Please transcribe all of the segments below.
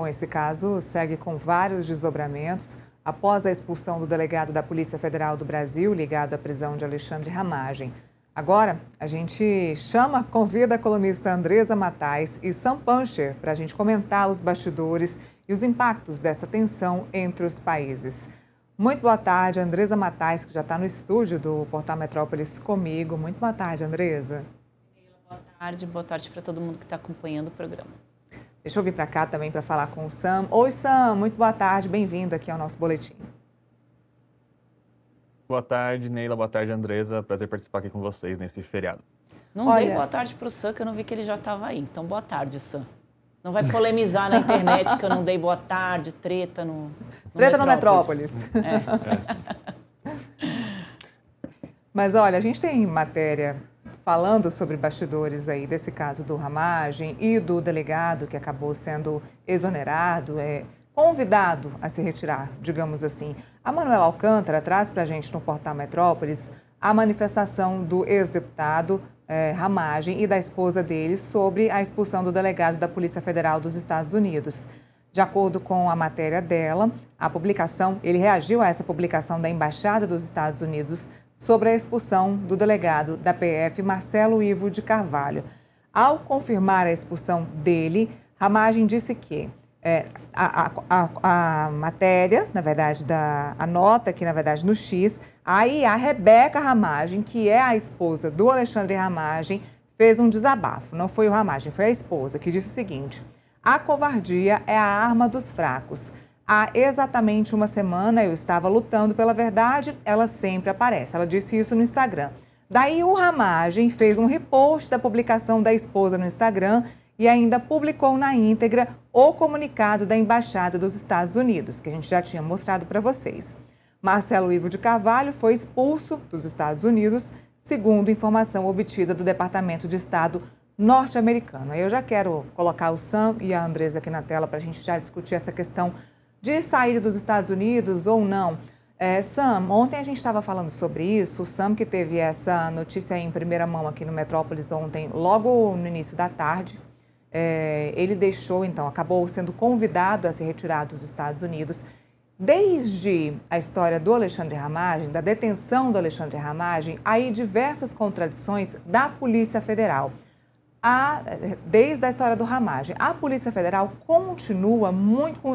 Bom, esse caso segue com vários desdobramentos após a expulsão do delegado da Polícia Federal do Brasil ligado à prisão de Alexandre Ramagem. Agora, a gente convida a colunista Andresa Matais e Sam Puncher para a gente comentar os bastidores e os impactos dessa tensão entre os países. Muito boa tarde, Andresa Matais, que já está no estúdio do Portal Metrópolis comigo. Muito boa tarde, Andresa. Boa tarde para todo mundo que está acompanhando o programa. Deixa eu vir para cá também para falar com o Sam. Oi, Sam, muito boa tarde, bem-vindo aqui ao nosso boletim. Boa tarde, Neila. Boa tarde, Andresa. Prazer participar aqui com vocês nesse feriado. Não dei boa tarde para o Sam, que eu não vi que ele já estava aí. Então, boa tarde, Sam. Não vai polemizar na internet que eu não dei boa tarde, treta no Treta no Metrópolis. Mas olha, a gente tem matéria falando sobre bastidores aí desse caso do Ramagem e do delegado que acabou sendo exonerado, convidado a se retirar, digamos assim. A Manuela Alcântara traz para a gente no Portal Metrópolis a manifestação do ex-deputado Ramagem e da esposa dele sobre a expulsão do delegado da Polícia Federal dos Estados Unidos. De acordo com a matéria dela, ele reagiu a essa publicação da Embaixada dos Estados Unidos sobre a expulsão do delegado da PF, Marcelo Ivo de Carvalho. Ao confirmar a expulsão dele, Ramagem disse que a matéria, na verdade, a nota aqui, na verdade, no X, aí a Rebeca Ramagem, que é a esposa do Alexandre Ramagem, fez um desabafo. Não foi o Ramagem, foi a esposa, que disse o seguinte: a covardia é a arma dos fracos. Há exatamente uma semana eu estava lutando pela verdade, ela sempre aparece. Ela disse isso no Instagram. Daí o Ramagem fez um repost da publicação da esposa no Instagram e ainda publicou na íntegra o comunicado da Embaixada dos Estados Unidos, que a gente já tinha mostrado para vocês. Marcelo Ivo de Carvalho foi expulso dos Estados Unidos, segundo informação obtida do Departamento de Estado norte-americano. Eu já quero colocar o Sam e a Andresa aqui na tela para a gente já discutir essa questão de saída dos Estados Unidos ou não. Sam, ontem a gente estava falando sobre isso, o Sam que teve essa notícia em primeira mão aqui no Metrópolis ontem, logo no início da tarde. Ele acabou sendo convidado a se retirar dos Estados Unidos. Desde a história do Alexandre Ramagem, da detenção do Alexandre Ramagem, há aí diversas contradições da Polícia Federal. Desde a história do Ramagem, a Polícia Federal continua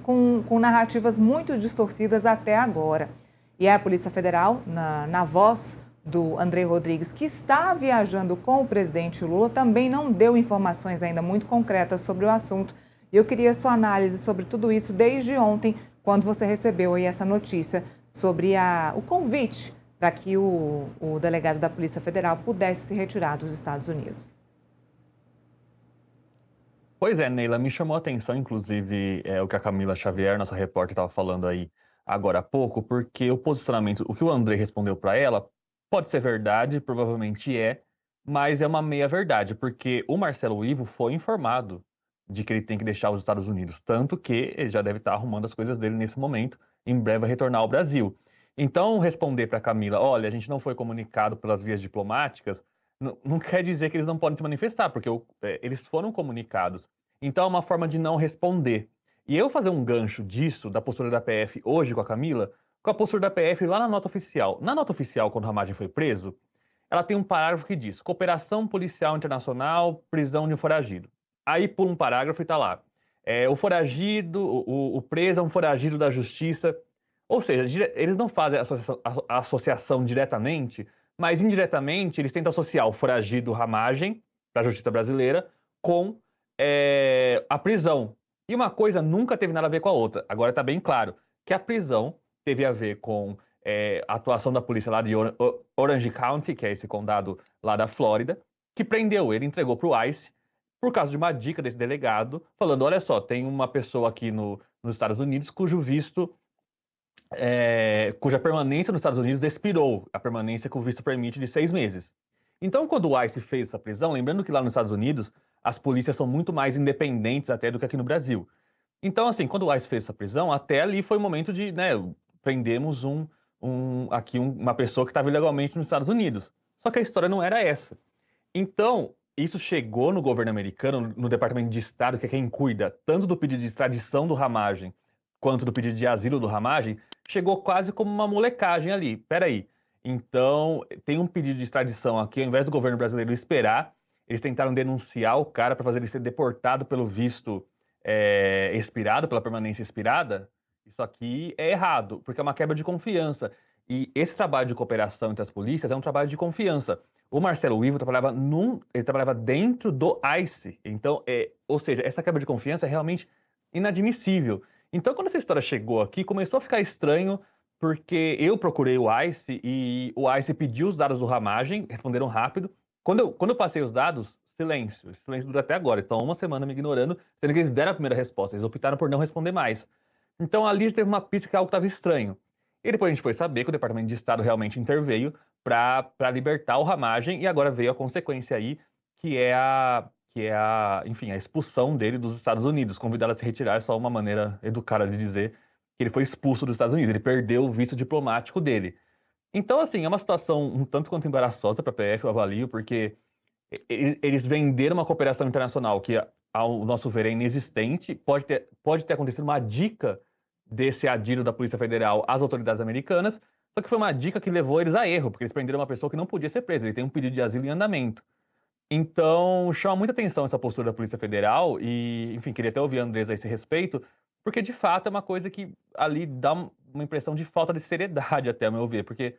com narrativas muito distorcidas até agora. E a Polícia Federal, na voz do André Rodrigues, que está viajando com o presidente Lula, também não deu informações ainda muito concretas sobre o assunto. E eu queria sua análise sobre tudo isso desde ontem, quando você recebeu aí essa notícia sobre o convite para que o delegado da Polícia Federal pudesse se retirar dos Estados Unidos. Pois é, Neila, me chamou a atenção, inclusive, o que a Camila Xavier, nossa repórter, estava falando aí agora há pouco, porque o posicionamento, o que o André respondeu para ela, pode ser verdade, provavelmente mas é uma meia-verdade, porque o Marcelo Ivo foi informado de que ele tem que deixar os Estados Unidos, tanto que ele já deve estar arrumando as coisas dele nesse momento, em breve vai retornar ao Brasil. Então, responder para a Camila, olha, a gente não foi comunicado pelas vias diplomáticas, não quer dizer que eles não podem se manifestar, porque eles foram comunicados. Então, é uma forma de não responder. E eu fazer um gancho disso, da postura da PF hoje com a Camila, com a postura da PF lá na nota oficial. Na nota oficial, quando o Ramagem foi preso, ela tem um parágrafo que diz: cooperação policial internacional, prisão de um foragido. Aí pula um parágrafo e tá lá: o foragido, o preso é um foragido da justiça. Ou seja, eles não fazem a associação diretamente, mas indiretamente eles tentam associar o foragido Ramagem, da justiça brasileira, com a prisão. E uma coisa nunca teve nada a ver com a outra. Agora está bem claro que a prisão teve a ver com a atuação da polícia lá de Orange County, que é esse condado lá da Flórida, que prendeu ele, entregou para o ICE, por causa de uma dica desse delegado, falando: olha só, tem uma pessoa aqui nos Estados Unidos cujo visto, cuja permanência nos Estados Unidos expirou, a permanência que o visto permite de 6 meses. Então, quando o ICE fez essa prisão, lembrando que lá nos Estados Unidos as polícias são muito mais independentes até do que aqui no Brasil. Então, assim, quando o ICE fez essa prisão, até ali foi o momento de, prendemos uma pessoa que estava ilegalmente nos Estados Unidos. Só que a história não era essa. Então, isso chegou no governo americano, no Departamento de Estado, que é quem cuida tanto do pedido de extradição do Ramagem quanto do pedido de asilo do Ramagem, chegou quase como uma molecagem ali. Peraí, então tem um pedido de extradição aqui, ao invés do governo brasileiro esperar, eles tentaram denunciar o cara para fazer ele ser deportado pelo visto expirado, pela permanência expirada. Isso aqui é errado, porque é uma quebra de confiança. E esse trabalho de cooperação entre as polícias é um trabalho de confiança. O Marcelo Ivo ele trabalhava dentro do ICE. Então, ou seja, essa quebra de confiança é realmente inadmissível. Então, quando essa história chegou aqui, começou a ficar estranho, porque eu procurei o ICE e o ICE pediu os dados do Ramagem, responderam rápido. Quando eu passei os dados, silêncio. Esse silêncio dura até agora. Estão há uma semana me ignorando, sendo que eles deram a primeira resposta. Eles optaram por não responder mais. Então, ali teve uma pista que algo estava estranho. E depois a gente foi saber que o Departamento de Estado realmente interveio para libertar o Ramagem, e agora veio a consequência aí, enfim, a expulsão dele dos Estados Unidos. Convidado a se retirar é só uma maneira educada de dizer que ele foi expulso dos Estados Unidos, ele perdeu o visto diplomático dele. Então, assim, é uma situação um tanto quanto embaraçosa para a PF, eu avalio, porque eles venderam uma cooperação internacional que, ao nosso ver, é inexistente. Pode ter acontecido uma dica desse adiro da Polícia Federal às autoridades americanas, só que foi uma dica que levou eles a erro, porque eles prenderam uma pessoa que não podia ser presa, ele tem um pedido de asilo em andamento. Então, chama muita atenção essa postura da Polícia Federal e, enfim, queria até ouvir a Andresa a esse respeito, porque de fato é uma coisa que ali dá uma impressão de falta de seriedade até, ao meu ver, porque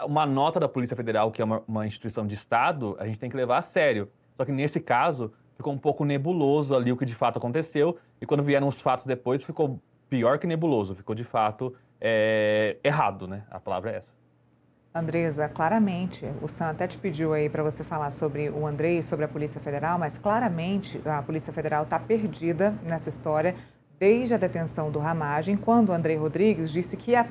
uma nota da Polícia Federal, que é uma instituição de Estado, a gente tem que levar a sério. Só que nesse caso, ficou um pouco nebuloso ali o que de fato aconteceu, e quando vieram os fatos depois, ficou pior que nebuloso, ficou de fato errado, né? A palavra é essa. Andresa, claramente, o Sam até te pediu aí para você falar sobre o Andrei e sobre a Polícia Federal, mas claramente a Polícia Federal está perdida nessa história desde a detenção do Ramagem, quando o Andrei Rodrigues disse que a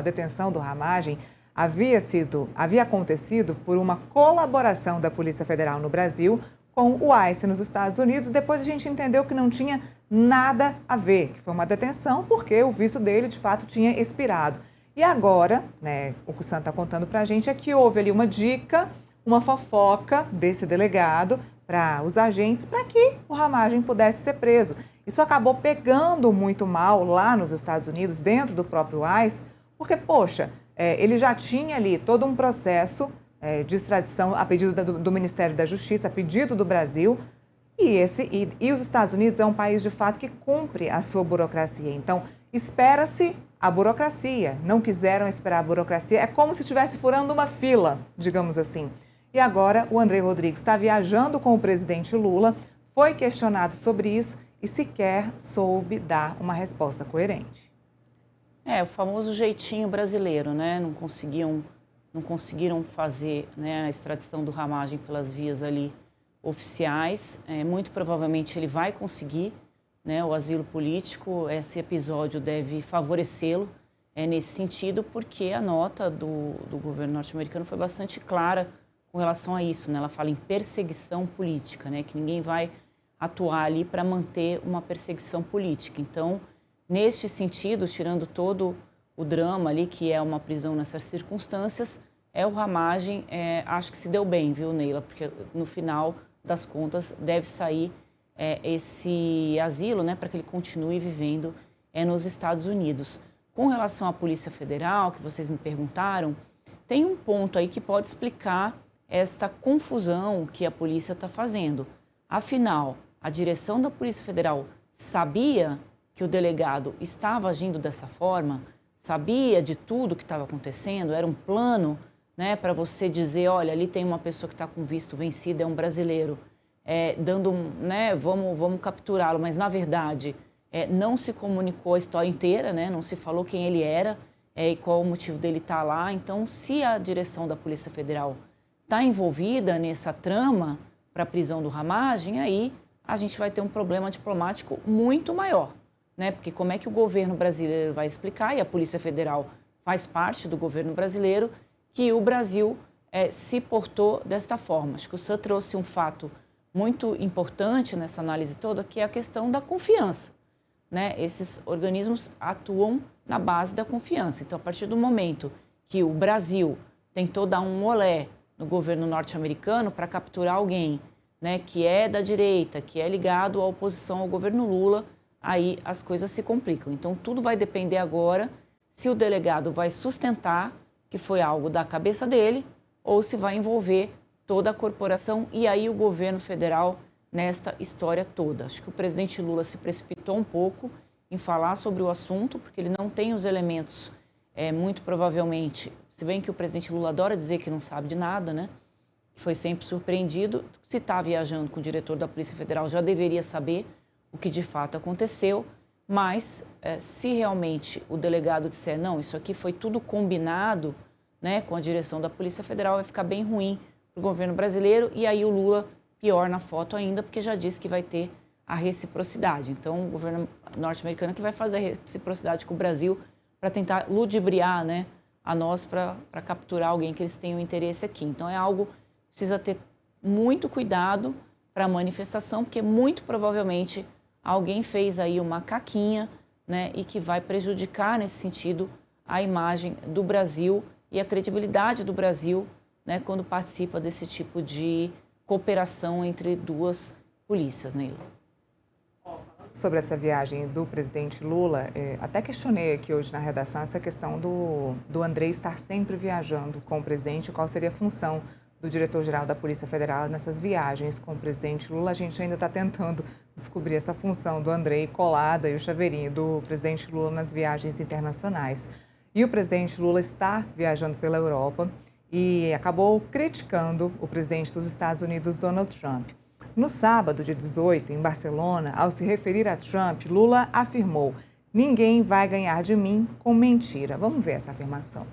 detenção do Ramagem, havia acontecido por uma colaboração da Polícia Federal no Brasil com o ICE nos Estados Unidos. Depois a gente entendeu que não tinha nada a ver, que foi uma detenção porque o visto dele de fato tinha expirado. E agora, né, o que o Sam está contando para a gente é que houve ali uma dica, uma fofoca desse delegado para os agentes para que o Ramagem pudesse ser preso. Isso acabou pegando muito mal lá nos Estados Unidos, dentro do próprio ICE, porque, poxa, ele já tinha ali todo um processo de extradição a pedido do Ministério da Justiça, a pedido do Brasil, e os Estados Unidos é um país, de fato, que cumpre a sua burocracia. Então, espera-se a burocracia. Não quiseram esperar a burocracia. É como se estivesse furando uma fila, digamos assim. E agora o Andrei Rodrigues está viajando com o presidente Lula, foi questionado sobre isso e sequer soube dar uma resposta coerente. O famoso jeitinho brasileiro, né? Não conseguiram fazer, né, a extradição do Ramagem pelas vias ali oficiais. Muito provavelmente ele vai conseguir, né, o asilo político. Esse episódio deve favorecê-lo nesse sentido, porque a nota do governo norte-americano foi bastante clara com relação a isso, né? Ela fala em perseguição política, né, que ninguém vai atuar ali para manter uma perseguição política. Então, neste sentido, tirando todo o drama ali, que é uma prisão nessas circunstâncias, o Ramagem, acho que se deu bem, viu, Neila? Porque no final das contas deve sair esse asilo, né, para que ele continue vivendo nos Estados Unidos. Com relação à Polícia Federal, que vocês me perguntaram, tem um ponto aí que pode explicar esta confusão que a polícia está fazendo. Afinal, a direção da Polícia Federal sabia que o delegado estava agindo dessa forma, sabia de tudo que estava acontecendo, era um plano, né, para você dizer, olha, ali tem uma pessoa que está com visto vencido, é um brasileiro, né, vamos capturá-lo, mas na verdade não se comunicou a história inteira, né, não se falou quem ele era e qual o motivo dele estar lá. Então, se a direção da Polícia Federal está envolvida nessa trama para a prisão do Ramagem, aí a gente vai ter um problema diplomático muito maior, né? Porque como é que o governo brasileiro vai explicar, e a Polícia Federal faz parte do governo brasileiro, que o Brasil se portou desta forma? Acho que o Sam trouxe um fato muito importante nessa análise toda, que é a questão da confiança, né? Esses organismos atuam na base da confiança. Então, a partir do momento que o Brasil tentou dar um olé no governo norte-americano para capturar alguém né, que é da direita, que é ligado à oposição ao governo Lula, aí as coisas se complicam. Então, tudo vai depender agora se o delegado vai sustentar que foi algo da cabeça dele ou se vai envolver toda a corporação e aí o governo federal nesta história toda. Acho que o presidente Lula se precipitou um pouco em falar sobre o assunto, porque ele não tem os elementos, muito provavelmente, se bem que o presidente Lula adora dizer que não sabe de nada, né? Foi sempre surpreendido. Se está viajando com o diretor da Polícia Federal, já deveria saber o que de fato aconteceu, mas se realmente o delegado disser, não, isso aqui foi tudo combinado, né, com a direção da Polícia Federal, vai ficar bem ruim para o governo brasileiro e aí o Lula pior na foto ainda, porque já disse que vai ter a reciprocidade. Então, o governo norte-americano que vai fazer a reciprocidade com o Brasil para tentar ludibriar, né, a nós para capturar alguém que eles tenham interesse aqui. Então, é algo que precisa ter muito cuidado para a manifestação, porque muito provavelmente alguém fez aí uma caquinha, né, e que vai prejudicar, nesse sentido, a imagem do Brasil e a credibilidade do Brasil, né, quando participa desse tipo de cooperação entre duas polícias, Neila. Sobre essa viagem do presidente Lula, até questionei aqui hoje na redação essa questão do André estar sempre viajando com o presidente, qual seria a função do diretor-geral da Polícia Federal nessas viagens com o presidente Lula. A gente ainda está tentando descobrir essa função do André colada e o chaveirinho do presidente Lula nas viagens internacionais. E o presidente Lula está viajando pela Europa e acabou criticando o presidente dos Estados Unidos, Donald Trump. No sábado, dia 18, em Barcelona, ao se referir a Trump, Lula afirmou: "Ninguém vai ganhar de mim com mentira." Vamos ver essa afirmação.